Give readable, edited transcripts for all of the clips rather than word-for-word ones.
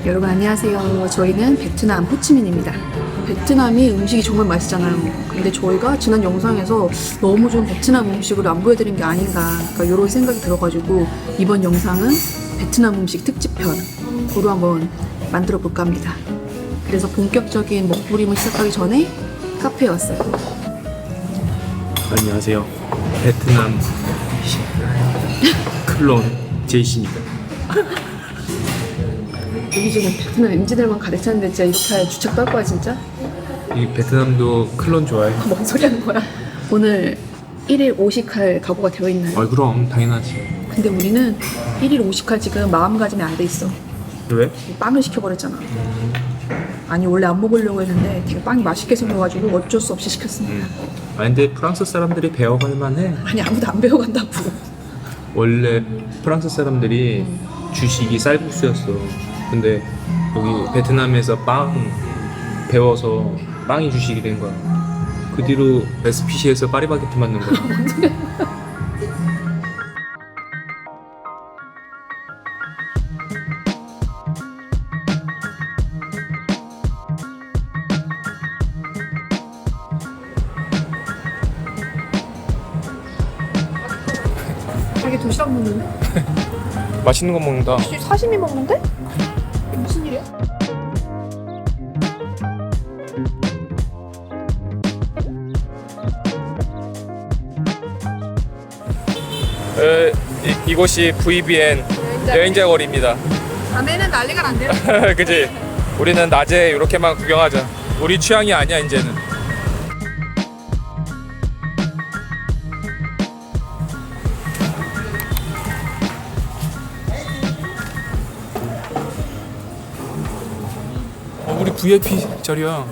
여러분 안녕하세요. 저희는 베트남 호치민입니다. 베트남이 음식이 정말 맛있잖아요. 근데 저희가 지난 영상에서 너무 좀 베트남 음식을 안 보여드린 게 아닌가, 그러니까 이런 생각이 들어가지고 이번 영상은 베트남 음식 특집편으로 한번 만들어 볼까 합니다. 그래서 본격적인 먹부림을 시작하기 전에 카페에 왔어요. 안녕하세요. 베트남 클론 제이씨입니다. 여기 지금 베트남 MZ들만 가득 찼는데 진짜 이렇게 할 주책도 할 거야 진짜? 이 베트남도 클론 좋아해? 뭔 소리 하는 거야? 오늘 1일 5식할 각오가 되어 있나요? 그럼 당연하지. 근데 우리는 1일 5식할 지금 마음가짐이 안 돼 있어. 왜? 빵을 시켜버렸잖아. 아니 원래 안 먹으려고 했는데 되게 빵이 맛있게 생겨가지고 어쩔 수 없이 시켰습니다. 근데 프랑스 사람들이 배워갈 만해. 아니 아무도 안 배워간다고. 원래 프랑스 사람들이 주식이 쌀국수였어. 근데 여기 베트남에서 빵 배워서 빵이 주식이 된 거야. 그 뒤로 레스피시에서 파리바게트 만든 거야. 자기 도시락 먹는데? 맛있는 거 먹는다. 혹시 사시미 먹는데? 무슨 일이야? 이곳이 VBN 여행자 거리입니다. 밤에는 난리가 난대요. 그치? 우리는 낮에 이렇게만 구경하자. 우리 취향이 아니야 이제는. 우리 VIP 자리야.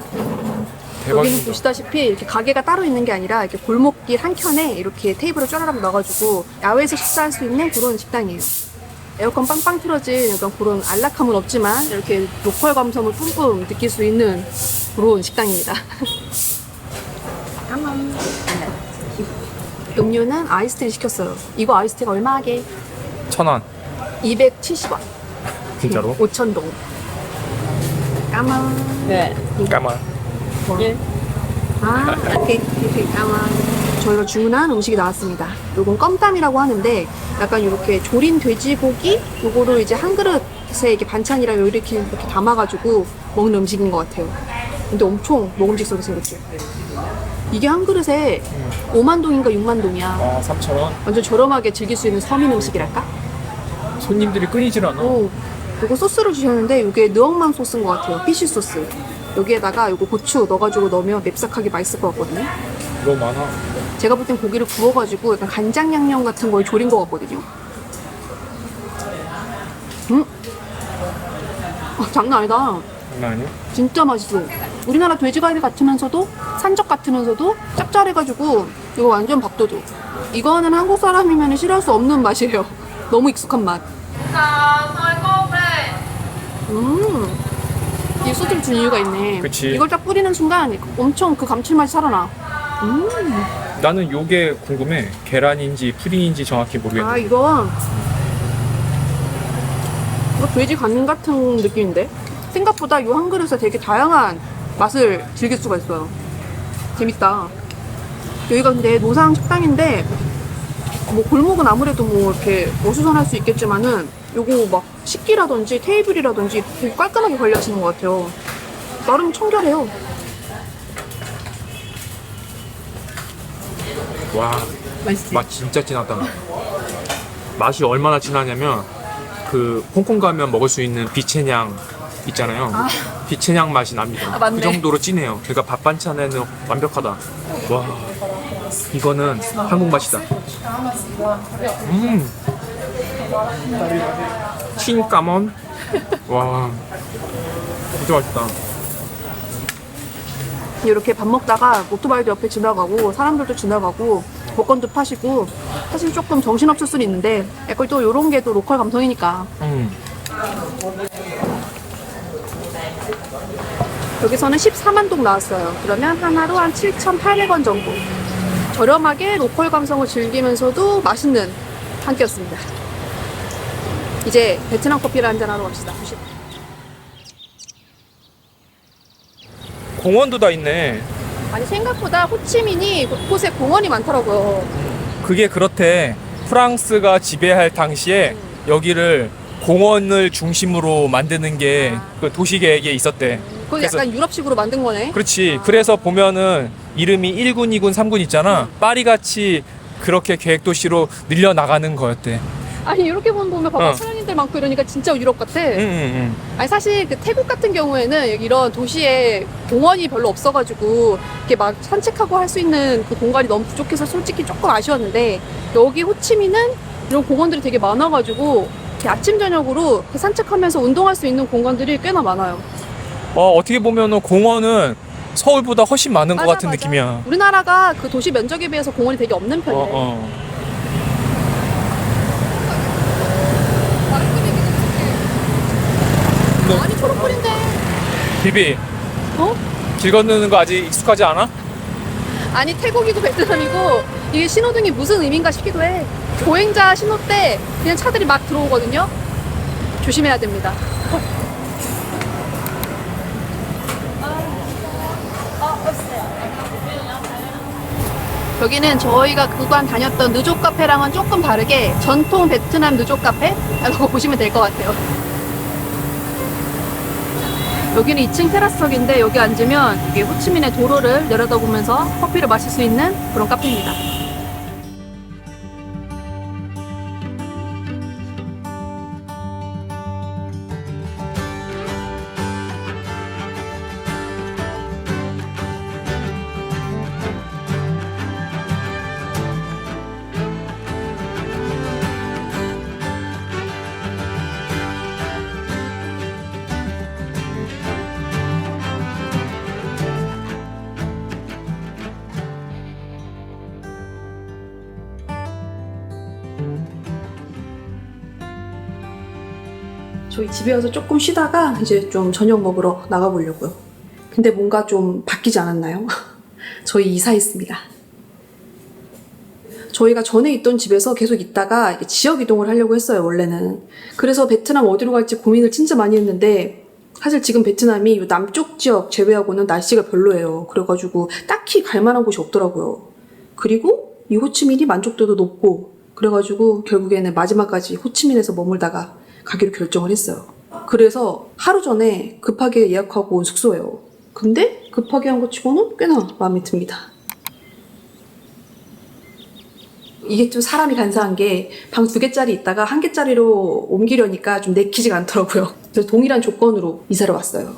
대박이다. 여기는 보시다시피 이렇게 가게가 따로 있는 게 아니라 이렇게 골목길 한켠에 이렇게 테이블을 쫘라락 넣어가지고 야외에서 식사할 수 있는 그런 식당이에요. 에어컨 빵빵 틀어진 약간 그런 안락함은 없지만 이렇게 로컬 감성을 뿜뿜 느낄 수 있는 그런 식당입니다. 까만. 음료는 아이스티를 시켰어요. 이거 아이스티가 얼마 하게? 1,000원. 270원. 진짜로? 5,000동. 까만. 네. 까만. 오케이. 까만. 저희가 주문한 음식이 나왔습니다. 요건 껌땀이라고 하는데 약간 이렇게 조린 돼지고기 요거를 이제 한 그릇에 이렇게 반찬이랑 이렇게 담아가지고 먹는 음식인 것 같아요. 근데 엄청 먹음직스럽게 생겼죠. 이게 한 그릇에 5만 동인가 6만 동이야. 3,000원. 완전 저렴하게 즐길 수 있는 서민 음식이랄까? 손님들이 끊이질 않아. 요거 소스를 주셨는데 이게 느엉맘 소스인 것 같아요. 피쉬 소스. 여기에다가 요거 고추 넣어가지고 넣으면 맵싹하게 맛있을 것 같거든요. 너무 많아. 제가 볼 땐 고기를 구워가지고 약간 간장 양념 같은 걸 조린 것 같거든요. 장난 아니다. 장난 아니야? 진짜 맛있어. 우리나라 돼지갈비 같으면서도 산적 같으면서도 짭짤해가지고 이거 완전 밥도둑. 이거는 한국 사람이면 싫어할 수 없는 맛이에요. 너무 익숙한 맛. 이 소스를 준 이유가 있네. 그치. 이걸 딱 뿌리는 순간 엄청 그 감칠맛이 살아나. 나는 요게 궁금해. 계란인지 푸딩인지 정확히 모르겠는데. 이거 돼지 간 같은 느낌인데? 생각보다 이 한 그릇에 되게 다양한 맛을 즐길 수가 있어요. 재밌다. 여기가 근데 노상 식당인데 뭐 골목은 아무래도 뭐 이렇게 어수선할 수 있겠지만은 요거 막 식기라든지 테이블이라든지 되게 깔끔하게 관리하시는 것 같아요. 나름 청결해요. 와, 맛있지? 맛 진짜 진하다. 맛이 얼마나 진하냐면 그 홍콩 가면 먹을 수 있는 비채냥 있잖아요. 비채냥 맛이 납니다. 맞네. 그 정도로 진해요. 그러니까 밥 반찬에는 완벽하다. 와, 이거는 한국 맛이다. 칭까먼. 와, 진짜 맛있다. 이렇게 밥 먹다가 오토바이도 옆에 지나가고 사람들도 지나가고 복권도 파시고 사실 조금 정신없을 수는 있는데 약간 또 이런 게 또 로컬 감성이니까. 여기서는 14만 동 나왔어요. 그러면 하나로 한 7,800원 정도. 저렴하게 로컬 감성을 즐기면서도 맛있는 한 끼였습니다. 이제 베트남 커피를 한잔하러 갑시다. 공원도 다 있네. 아니 생각보다 호치민이 곳곳에 공원이 많더라고요. 그게 그렇대. 프랑스가 지배할 당시에 여기를 공원을 중심으로 만드는 게 그 도시 계획에 있었대. 그건 그래서- 약간 유럽식으로 만든 거네. 그렇지. 그래서 보면은 이름이 1군, 2군, 3군 있잖아. 파리같이 그렇게 계획도시로 늘려나가는 거였대. 아니 이렇게 보면 봐봐 어. 서양인들 많고 이러니까 진짜 유럽 같아. 응. 아니 사실 그 태국 같은 경우에는 이런 도시에 공원이 별로 없어가지고 이렇게 막 산책하고 할 수 있는 그 공간이 너무 부족해서 솔직히 조금 아쉬웠는데 여기 호치민은 이런 공원들이 되게 많아가지고 이렇게 아침 저녁으로 그 산책하면서 운동할 수 있는 공간들이 꽤나 많아요. 어떻게 보면은 공원은 서울보다 훨씬 많은 것 맞아, 같은 맞아. 느낌이야. 우리나라가 그 도시 면적에 비해서 공원이 되게 없는 편이에요. 아니 초록불인데. 비비, 어? 길 건너는 거 아직 익숙하지 않아? 아니 태국이고 베트남이고 이게 신호등이 무슨 의미인가 싶기도 해. 보행자 신호 때 그냥 차들이 막 들어오거든요. 조심해야 됩니다. 여기는 저희가 그간 다녔던 느족 카페랑은 조금 다르게 전통 베트남 느족 카페라고 보시면 될 것 같아요. 여기는 2층 테라스석인데 여기 앉으면 이게 호치민의 도로를 내려다보면서 커피를 마실 수 있는 그런 카페입니다. 저희 집에 와서 조금 쉬다가 이제 좀 저녁 먹으러 나가보려고요. 근데 뭔가 좀 바뀌지 않았나요? 저희 이사했습니다. 저희가 전에 있던 집에서 계속 있다가 지역 이동을 하려고 했어요, 원래는. 그래서 베트남 어디로 갈지 고민을 진짜 많이 했는데 사실 지금 베트남이 이 남쪽 지역 제외하고는 날씨가 별로예요. 그래가지고 딱히 갈 만한 곳이 없더라고요. 그리고 이 호치민이 만족도도 높고 그래가지고 결국에는 마지막까지 호치민에서 머물다가 가기로 결정을 했어요. 그래서 하루 전에 급하게 예약하고 온 숙소예요. 근데 급하게 한 것 치고는 꽤나 마음에 듭니다. 이게 좀 사람이 간사한 게 방 2개짜리 있다가 1개짜리로 옮기려니까 좀 내키지가 않더라고요. 그래서 동일한 조건으로 이사를 왔어요.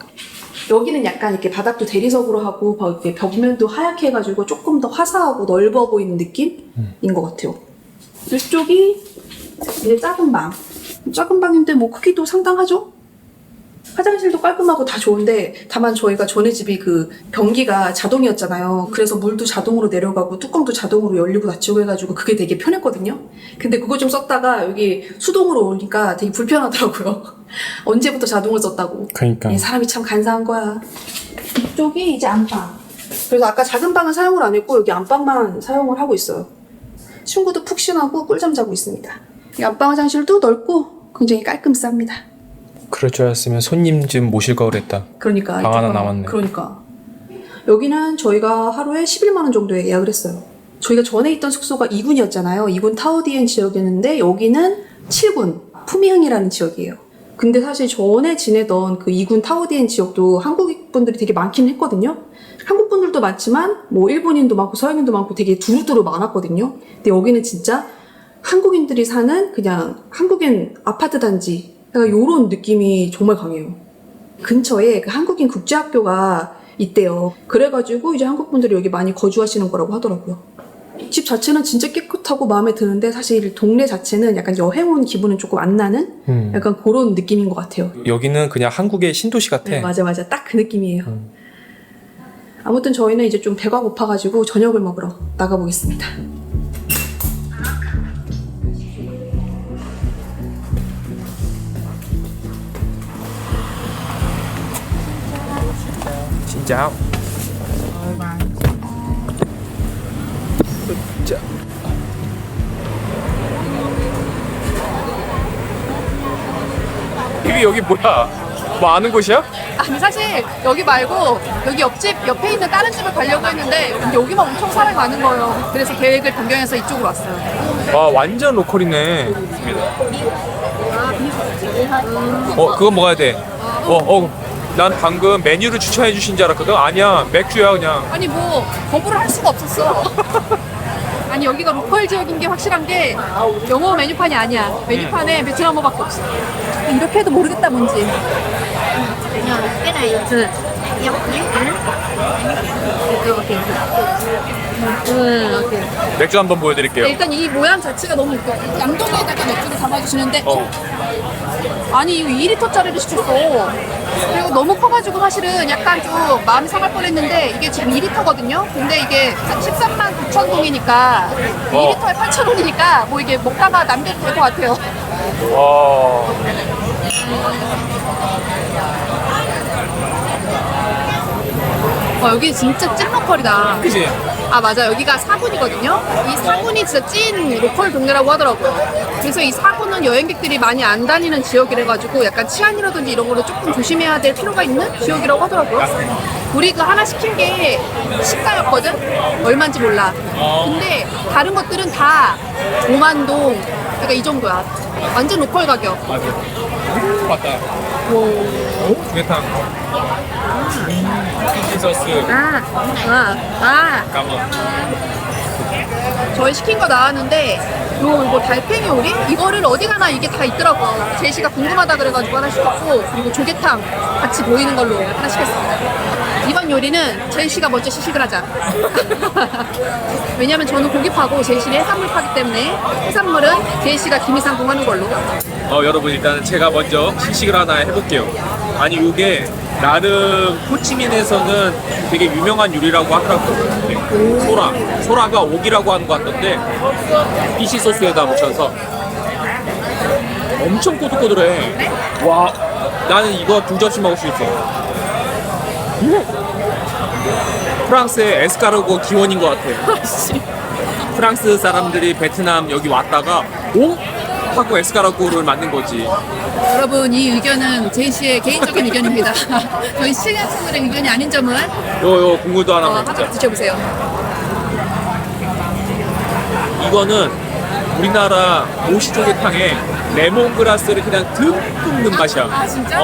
여기는 약간 이렇게 바닥도 대리석으로 하고 이렇게 벽면도 하얗게 해가지고 조금 더 화사하고 넓어 보이는 느낌인 것 같아요. 이쪽이 이제 작은 방. 작은 방인데 뭐 크기도 상당하죠? 화장실도 깔끔하고 다 좋은데 다만 저희가 전에 집이 그 변기가 자동이었잖아요. 그래서 물도 자동으로 내려가고 뚜껑도 자동으로 열리고 닫히고 해가지고 그게 되게 편했거든요. 근데 그거 좀 썼다가 여기 수동으로 오니까 되게 불편하더라고요. 언제부터 자동을 썼다고. 그러니까. 이 사람이 참 간사한 거야. 이쪽이 이제 안방. 그래서 아까 작은 방은 사용을 안 했고 여기 안방만 사용을 하고 있어요. 친구도 푹신하고 꿀잠 자고 있습니다. 이 안방 화장실도 넓고 굉장히 깔끔쌉니다. 그럴 줄 알았으면 손님 좀 모실 걸 그랬다. 그러니까 방 하나 이쪽은- 남았네. 그러니까 여기는 저희가 하루에 11만 원 정도에 예약을 했어요. 저희가 전에 있던 숙소가 2군이었잖아요. 2군 타오디엔 지역이었는데 여기는 7군 푸미흥이라는 지역이에요. 근데 사실 전에 지내던 그 2군 타오디엔 지역도 한국 분들이 되게 많긴 했거든요. 한국 분들도 많지만 뭐 일본인도 많고 서양인도 많고 되게 두루두루 많았거든요. 근데 여기는 진짜 한국인들이 사는 그냥 한국인 아파트 단지 약간 요런 느낌이 정말 강해요. 근처에 그 한국인 국제학교가 있대요. 그래가지고 이제 한국 분들이 여기 많이 거주하시는 거라고 하더라고요. 집 자체는 진짜 깨끗하고 마음에 드는데 사실 동네 자체는 약간 여행 온 기분은 조금 안 나는 약간 그런 느낌인 것 같아요. 여기는 그냥 한국의 신도시 같아. 네, 맞아. 딱 그 느낌이에요. 아무튼 저희는 이제 좀 배가 고파가지고 저녁을 먹으러 나가보겠습니다. 짜오. 자. 이게 여기 뭐야? 뭐 아는 곳이야? 아니 사실 여기 말고 여기 옆집 옆에 있는 다른 집을 가려고 했는데 여기만 엄청 사람이 많은 거예요. 그래서 계획을 변경해서 이쪽으로 왔어요. 와 완전 로컬이네. 그거 먹어야 돼. 난 방금 메뉴를 추천해 주신 줄 알았거든. 아니야, 맥주야 그냥. 아니 뭐 거부를 할 수가 없었어. 아니 여기가 로컬 지역인 게 확실한 게 영어 메뉴판이 아니야. 메뉴판에 베트남어밖에 없어. 이렇게 해도 모르겠다 뭔지. nhờ cái này giống nhé 오케이. 오케이. 맥주 한번 보여드릴게요. 일단 이 모양 자체가 너무 웃겨. 양동이에다가 맥주를 담아주시는데 아니 이거 2리터짜리를 시켰어. 그리고 너무 커가지고 사실은 약간 좀 마음이 상할 뻔했는데 이게 지금 2리터거든요. 근데 이게 13만 9천 동이니까 2리터에 8천 원이니까 뭐 이게 먹다가 남겨도 될 것 같아요. 와. 여기 진짜 찐 로컬이다. 그치? 아 맞아, 여기가 사군이거든요. 이 사군이 진짜 찐 로컬 동네라고 하더라고요. 그래서 이 사군은 여행객들이 많이 안 다니는 지역이라가지고 약간 치안이라든지 이런 거를 조금 조심해야 될 필요가 있는 지역이라고 하더라고요. 우리 그 하나 시킨 게 시가였거든? 얼마인지 몰라. 근데 다른 것들은 다 5만 동, 그러니까 이 정도야. 완전 로컬 가격. 맞아. 맞다. 조개탕. 치즈 소스. 까먹. 저희 시킨 거 나왔는데 이거 달팽이 요리? 이거를 어디 가나 이게 다 있더라고요. 제시가 궁금하다 그래가지고 하나 시켰고, 그리고 조개탕 같이 보이는 걸로 하나 시켰습니다. 이번 요리는 제시가 먼저 시식을 하자. 왜냐면 저는 고기파고 제시는 해산물 파기 때문에 해산물은 제시가 김이상궁 하는 걸로. 여러분 일단 제가 먼저 시식을 하나 해볼게요. 아니 이게 나름 호치민에서는 되게 유명한 요리라고 하더라고요. 소라가 옥이라고 하는 것 같던데 피시 소스에다 묻혀서 엄청 꼬들꼬들해. 와, 나는 이거 2접시 먹을 수 있어. 프랑스의 에스카르고 기원인 것 같아. 프랑스 사람들이 베트남 여기 왔다가 하고 에스카르고를 만든 거지. 여러분, 이 의견은 제이씨의 개인적인 의견입니다. 저희 시청자분들의 의견이 아닌 점은 요 국물도 하나만 한번 드셔보세요. 이거는 우리나라 모시조개탕에 레몬그라스를 그냥 듬뿍 넣은 맛이야. 아, 진짜?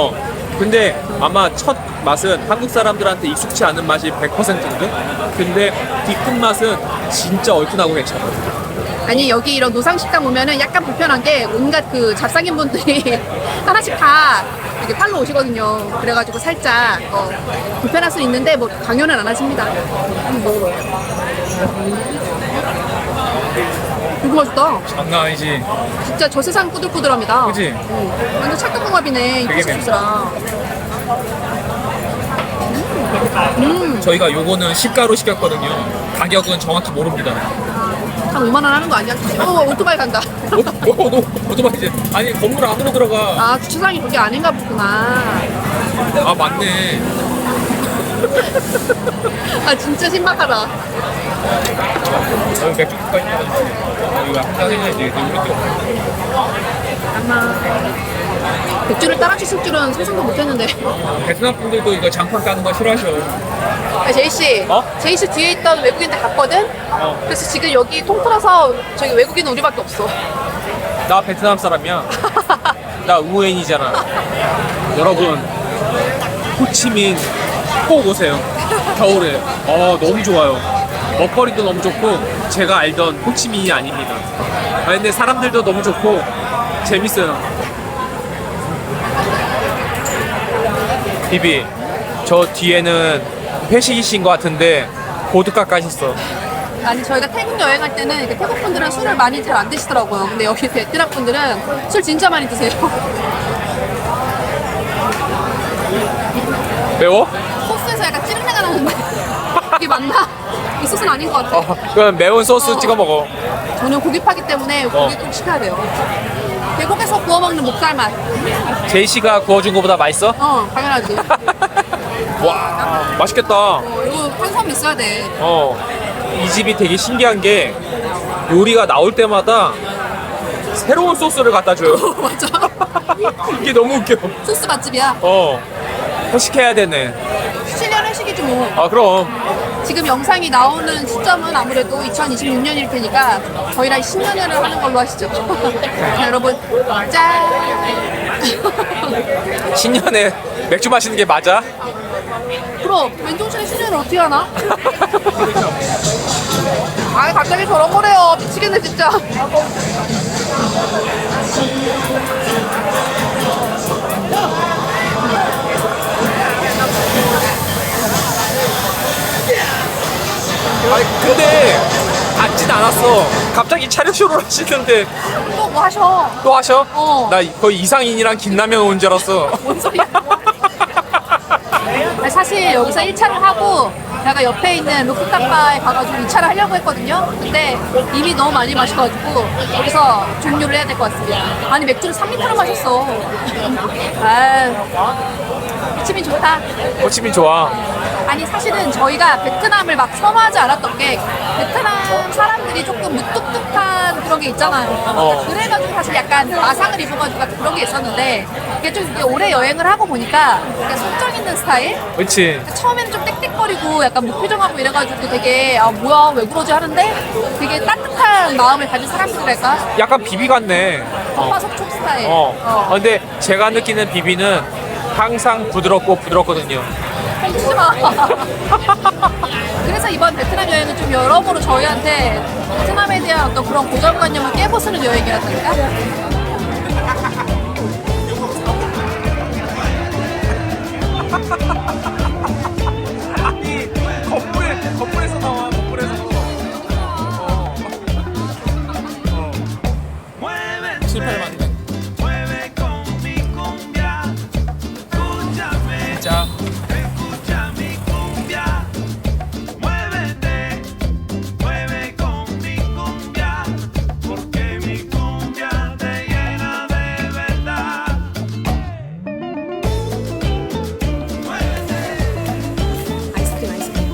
근데 아마 첫 맛은 한국 사람들한테 익숙치 않은 맛이 100%거든? 근데 뒤끝 맛은 진짜 얼큰하고 괜찮아. 아니, 여기 이런 노상식당 오면은 약간 불편한 게 온갖 그 잡상인 분들이 하나씩 다 이렇게 팔러 오시거든요. 그래가지고 살짝 불편할 수 있는데 뭐 강요는 안 하십니다. 한번 먹어봐요. 이거 맛있다. 장난 아니지. 진짜 저 세상 꾸들꾸들합니다. 그치? 완전 찰떡궁합이네, 이 되게 피스소스랑. 저희가 요거는 시가로 시켰거든요. 가격은 정확히 모릅니다. 한 5만 원 하는 거 아니야? 오토바이 간다. 오토바이지. 아니 건물 안으로 들어가. 아, 주차장이 그게 아닌가 보구나. 아 맞네. 아, 진짜 신박하다. 여기 맥주가 있냐? 이거 한잔 해야지. 아마 맥주를 따라 주실 줄은 상상도 못했는데. 베트남 분들도 이거 장판 까는 거 싫어하셔. 제이씨, 제이씨 뒤에 있던 외국인들 갔거든? 그래서 지금 여기 통틀어서 저기 외국인은 우리밖에 없어. 나 베트남 사람이야. 나 우엔이잖아. 여러분 호치민 꼭 오세요. 겨울에. 너무 좋아요. 먹거리도 너무 좋고 제가 알던 호치민이 아닙니다. 근데 사람들도 너무 좋고 재밌어요. 비비, 저 뒤에는 회식이신 것 같은데 보드카 까셨어. 아니, 저희가 태국 여행할 때는 이렇게 태국 분들은 술을 많이 잘 안 드시더라고요. 근데 여기 베트남 분들은 술 진짜 많이 드세요. 매워? 소스에서 약간 찌릉내가 나는데 이게 맞나? 이 소스는 아닌 것 같아. 그럼 매운 소스 찍어 먹어. 저는 고기파기 때문에 고기 꼭 시켜야 돼요. 계곡에서 구워 먹는 목살 맛. 제이씨가 구워준 거보다 맛있어? 당연하지. 와, 맛있겠다. 이거 탄수화물 있어야 돼. 이 집이 되게 신기한 게 요리가 나올 때마다 새로운 소스를 갖다 줘요. 맞아. 이게 너무 웃겨. 소스 맛집이야. 회식해야 되네. 7년 회식이지 뭐. 아, 그럼. 지금 영상이 나오는 시점은 아무래도 2026년일 테니까 저희랑 10년을 하는 걸로 하시죠. 자, 여러분, 짠! 신년에 맥주 마시는 게 맞아? 그럼 맨정신에 10년을 어떻게 하나? 아니 갑자기 저런 거래요. 미치겠네 진짜. 아니, 근데 앉진 않았어. 갑자기 차려쇼를 하시는데 또 뭐 하셔? 또 하셔? 어. 나 거의 이상인이랑 김라면 온 줄 알았어. 뭔 소리야? 아니, 사실 여기서 1차를 하고 내가 옆에 있는 루프탑바에 가가지고 2차를 하려고 했거든요. 근데 이미 너무 많이 마셔가지고 여기서 종료를 해야 될 것 같습니다. 아니 맥주를 3리터를 마셨어. 아유, 호치민 좋다. 호치민 좋아. 아니 사실은 저희가 베트남을 막 선호하지 않았던 게 베트남 사람들이 조금 무뚝뚝한 그런 게 있잖아요. 그래가지고 사실 약간 마상을 입어가지고 같은 그런 게 있었는데 이게 좀 이게 오래 여행을 하고 보니까 약간 성정 있는 스타일? 그렇지. 처음에는 좀 땡땡거리고 약간 무표정하고 이래가지고 되게 아 뭐야 왜 그러지 하는데 되게 따뜻한 마음을 가진 사람들이랄까? 약간 비비 같네. 겉바속촉 스타일. 근데 제가 느끼는 비비는 항상 부드럽거든요. 하지 마. 그래서 이번 베트남 여행은 좀 여러모로 저희한테 베트남에 대한 어떤 그런 고정관념을 깨부수는 여행이라든가. 아니, 건물에서 나와, 건물에서. 실패를 맞네. 자. 아이스크림 아이스크림.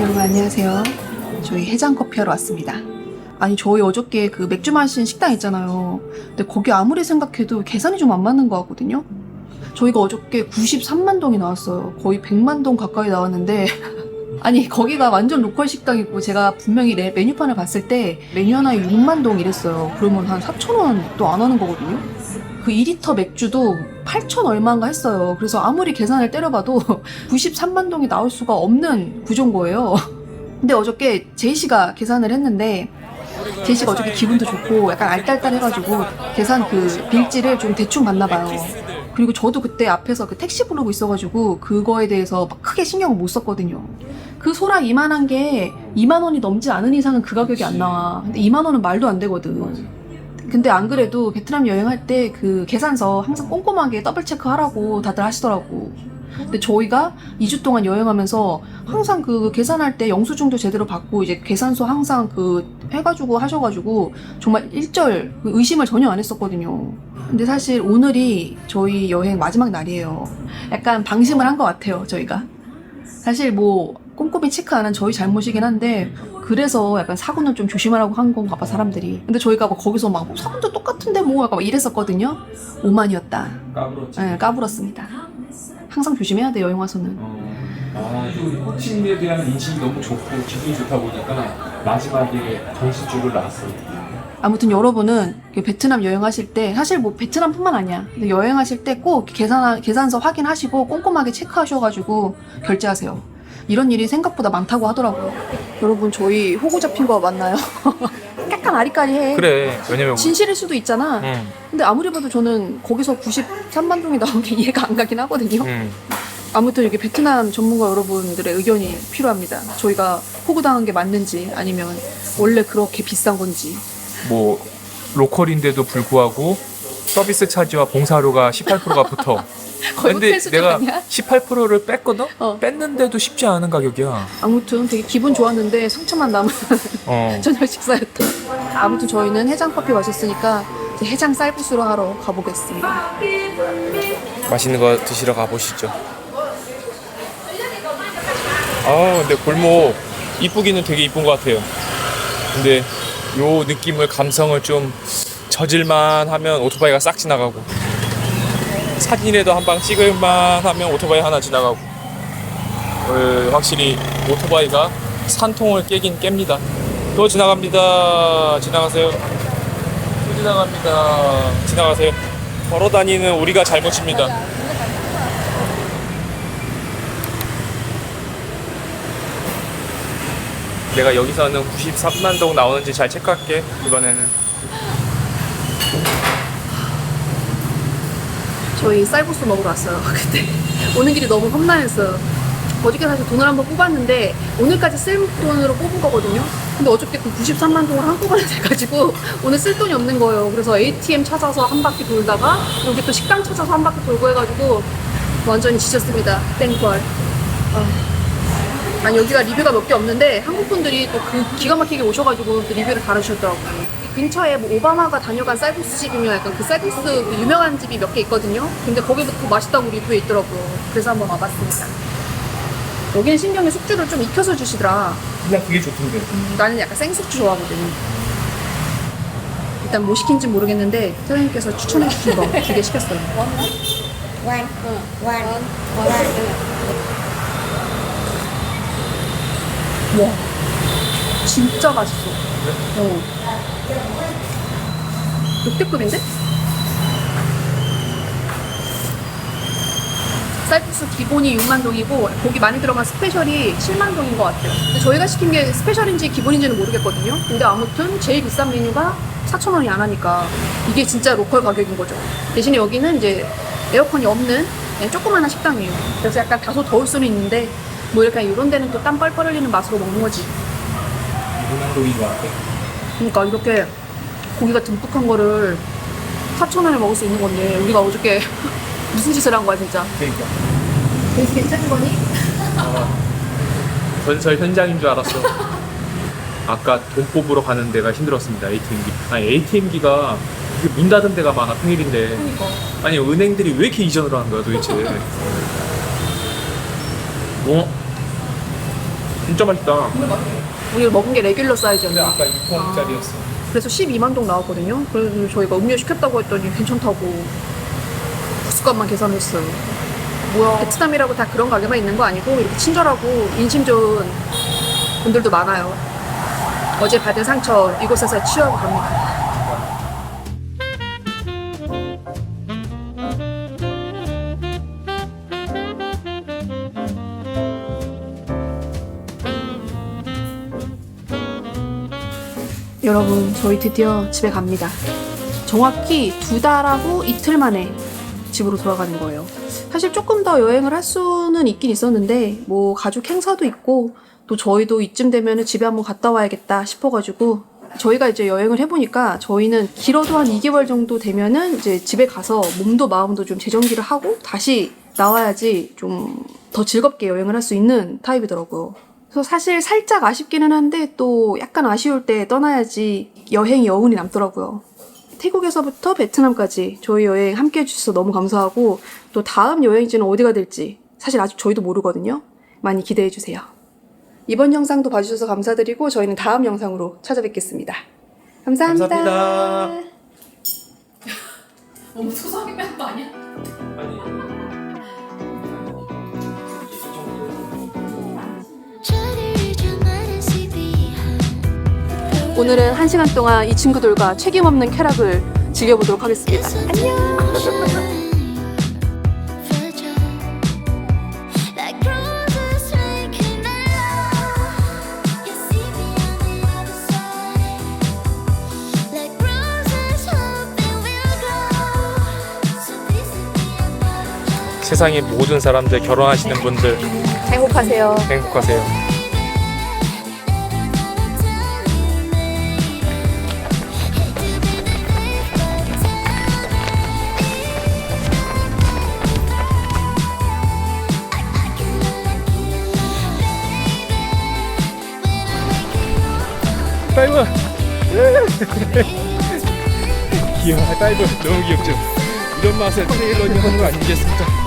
여러분 안녕하세요. 저희 해장커피 하러 왔습니다. 아니 저희 어저께 그 맥주 마신 식당 있잖아요. 근데 거기 아무리 생각해도 계산이 좀 안 맞는 것 같거든요. 저희가 어저께 93만 동이 나왔어요. 거의 100만 동 가까이 나왔는데 아니 거기가 완전 로컬 식당이고 제가 분명히 메뉴판을 봤을 때 메뉴 하나에 6만 동 이랬어요. 그러면 한 4,000원도 안 하는 거거든요. 그 2리터 맥주도 8,000 얼마인가 했어요. 그래서 아무리 계산을 때려봐도 93만 동이 나올 수가 없는 구조인 거예요. 근데 어저께 제이씨가 계산을 했는데 제이씨가 어저께 기분도 좋고 약간 알딸딸해가지고 계산 그 빌지를 좀 대충 봤나 봐요. 그리고 저도 그때 앞에서 그 택시 부르고 있어가지고 그거에 대해서 막 크게 신경을 못 썼거든요. 그 소라 이만한 게 2만 원이 넘지 않은 이상은 그 가격이 안 나와. 근데 2만 원은 말도 안 되거든. 근데 안 그래도 베트남 여행할 때 그 계산서 항상 꼼꼼하게 더블 체크하라고 다들 하시더라고. 근데 저희가 2주 동안 여행하면서 항상 그 계산할 때 영수증도 제대로 받고 이제 계산서 항상 그 해가지고 하셔가지고 정말 일절 그 의심을 전혀 안 했었거든요. 근데 사실 오늘이 저희 여행 마지막 날이에요. 약간 방심을 한 것 같아요, 저희가. 사실 뭐 꼼꼼히 체크 안 한 저희 잘못이긴 한데 그래서 약간 사고는 좀 조심하라고 한 건가 봐 사람들이. 근데 저희가 막 거기서 막 사고도 똑같은데 뭐 약간 이랬었거든요. 오만이었다. 까불었지. 네, 까불었습니다. 항상 조심해야 돼요, 여행 와서는. 호칭에 대한 인식이 너무 좋고 기분이 좋다 보니까 마지막에 정신줄을 놨어요. 아무튼 여러분은 베트남 여행하실 때 사실 뭐 베트남뿐만 아니야. 근데 여행하실 때 꼭 계산서 확인하시고 꼼꼼하게 체크하셔가지고 결제하세요. 이런 일이 생각보다 많다고 하더라고요. 여러분 저희 호구 잡힌 거 맞나요? 약간 아리까리해. 그래. 왜냐면 진실일 수도 있잖아. 근데 아무리 봐도 저는 거기서 93만동이 나온 게 이해가 안 가긴 하거든요. 아무튼 이렇게 베트남 전문가 여러분들의 의견이 필요합니다. 저희가 호구당한 게 맞는지 아니면 원래 그렇게 비싼 건지. 뭐 로컬인데도 불구하고 서비스 차지와 봉사료가 18%가 붙어. 거의 근데 호텔 수준 내가 아니야? 18%를 뺐거든? 어. 뺐는데도 쉽지 않은 가격이야. 아무튼 되게 기분 좋았는데 상처만 남은 저녁 식사였다. 아무튼 저희는 해장 커피 마셨으니까 이제 해장 쌀국수로 하러 가보겠습니다. 맛있는 거 드시러 가보시죠. 아 근데 골목 이쁘기는 되게 이쁜 것 같아요. 근데 요 느낌을 감성을 좀 젖을만 하면 오토바이가 싹 지나가고 사진이라도 한 방 찍을만 하면 오토바이 하나 지나가고 확실히 오토바이가 산통을 깨긴 깹니다. 또 지나갑니다. 지나가세요. 또 지나갑니다. 지나가세요. 걸어다니는 우리가 잘못입니다. 내가 여기서는 93만 동 나오는지 잘 체크할게. 이번에는 저희 쌀국수 먹으러 왔어요. 근데 오는 길이 너무 험난했어요. 어저께 사실 돈을 한번 뽑았는데 오늘까지 쓸 돈으로 뽑은 거거든요. 근데 어저께 그 93만 동을 한꺼번에 돼가지고 오늘 쓸 돈이 없는 거예요. 그래서 ATM 찾아서 한 바퀴 돌다가 여기 또 식당 찾아서 한 바퀴 돌고 해가지고 완전히 지쳤습니다. 땡벌. 아니 여기가 리뷰가 몇 개 없는데 한국 분들이 또 그 기가 막히게 오셔가지고 또 리뷰를 달아주셨더라고요. 근처에 뭐 오바마가 다녀간 쌀국수 집이면 약간 그 쌀국수 그 유명한 집이 몇 개 있거든요. 근데 거기부터 맛있다고 리뷰에 있더라고요. 그래서 한번 와봤습니다. 여기는 신경에 숙주를 좀 익혀서 주시더라. 그냥 그게 좋던데. 나는 약간 생숙주 좋아하거든. 일단 뭐 시킨지 모르겠는데 사장님께서 추천해 주신 거 2개 시켰어요. One. 와 진짜 맛있어. 역대급인데? 쌀국수 기본이 6만 동이고 고기 많이 들어간 스페셜이 7만 동인 것 같아요. 근데 저희가 시킨 게 스페셜인지 기본인지는 모르겠거든요. 근데 아무튼 제일 비싼 메뉴가 4,000원이 안 하니까 이게 진짜 로컬 가격인 거죠. 대신에 여기는 이제 에어컨이 없는 그냥 조그마한 식당이에요. 그래서 약간 다소 더울 수는 있는데 뭐 이렇게 이런 데는 또 땀 뻘뻘 흘리는 맛으로 먹는 거지. 6만 동인 것 같아. 그러니까 이렇게 고기가 듬뿍한 거를 4,000원에 먹을 수 있는 건데 우리가 어저께 무슨 짓을 한 거야 진짜. 그러니까. 그래서 괜찮은 거니? 건설 현장인 줄 알았어. 아까 돈 뽑으러 가는 데가 힘들었습니다. ATM기. 아니 ATM기가 문 닫은 데가 많아 평일인데. 그러니까. 아니 은행들이 왜 이렇게 이전을 하는 거야 도대체. 진짜 맛있다. 우리 먹은 게 레귤러 근데 사이즈였는데 아까 6,000원짜리였어. 그래서 12만 동 나왔거든요. 그래서 저희가 음료 시켰다고 했더니 괜찮다고 부수값만 계산했어요. 뭐야 베트남이라고 다 그런 가게만 있는 거 아니고 이렇게 친절하고 인심 좋은 분들도 많아요. 어제 받은 상처 이곳에서 치유하고 갑니다. 여러분 저희 드디어 집에 갑니다. 정확히 2달하고 이틀 만에 집으로 돌아가는 거예요. 사실 조금 더 여행을 할 수는 있긴 있었는데 뭐 가족 행사도 있고 또 저희도 이쯤 되면 집에 한번 갔다 와야겠다 싶어가지고 저희가 이제 여행을 해보니까 저희는 길어도 한 2개월 정도 되면은 이제 집에 가서 몸도 마음도 좀 재정비를 하고 다시 나와야지 좀 더 즐겁게 여행을 할 수 있는 타입이더라고요. 그래서 사실 살짝 아쉽기는 한데 또 약간 아쉬울 때 떠나야지 여행 여운이 남더라고요. 태국에서부터 베트남까지 저희 여행 함께 해주셔서 너무 감사하고 또 다음 여행지는 어디가 될지 사실 아직 저희도 모르거든요. 많이 기대해주세요. 이번 영상도 봐주셔서 감사드리고 저희는 다음 영상으로 찾아뵙겠습니다. 감사합니다. 감사합니다. 너무 소소하게 뺀 거 아니야? 아니. 저를 잊어만한 CD한 오늘은 1시간 동안 이 친구들과 책임없는 쾌락을 즐겨보도록 하겠습니다. 안녕. Like roses making love. You see me on the other side. Like roses hoping we'll grow. So please let me apologize. 세상의 모든 사람들 결혼하시는 분들 행복하세요. 행복하세요. 다이브! 귀여워. 다이브 너무 귀엽죠? 이런 맛에 트레일러닝 하는 거 아니겠습니까?